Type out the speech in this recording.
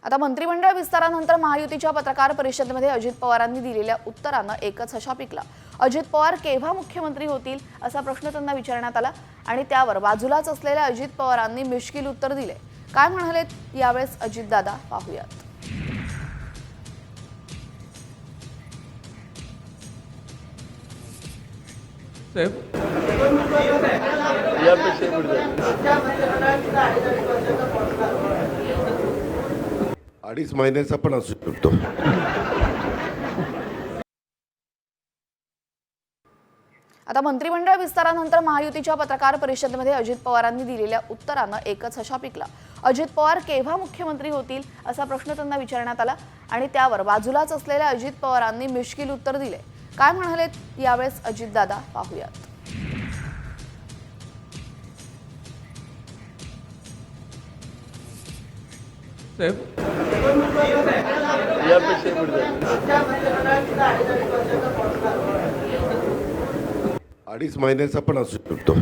आता मंत्रिमंडळ विस्तारानंतर महायुतीच्या पत्रकार परिषदेमध्ये अजित पवारांनी दिलेल्या उत्तरानं एकच हशा पिकला। अजित पवार केव्हा मुख्यमंत्री होतील असा प्रश्न त्यांना विचारण्यात आला आणि त्यावर बाजूलाच असलेल्या अजित पवारांनी मिश्किल उत्तर दिले। काय म्हणालेत यावेळेस अजितदादा पाहूयात। अडीच महिन्याचा पण असू शकतो। आता मंत्रिमंडळ विस्तारानंतर महायुतीच्या पत्रकार परिषदेमध्ये अजित पवारांनी दिलेल्या उत्तरानं एकच हशा पिकला। अजित पवार केव्हा मुख्यमंत्री होतील असा प्रश्न त्यांना विचारण्यात आला आणि त्यावर बाजूलाच असलेल्या अजित पवारांनी मिश्किल उत्तर दिले। काय म्हणालेत यावेळेस अजितदादा पाहूयात। अडीच महिन्याचा पण असू शकतो।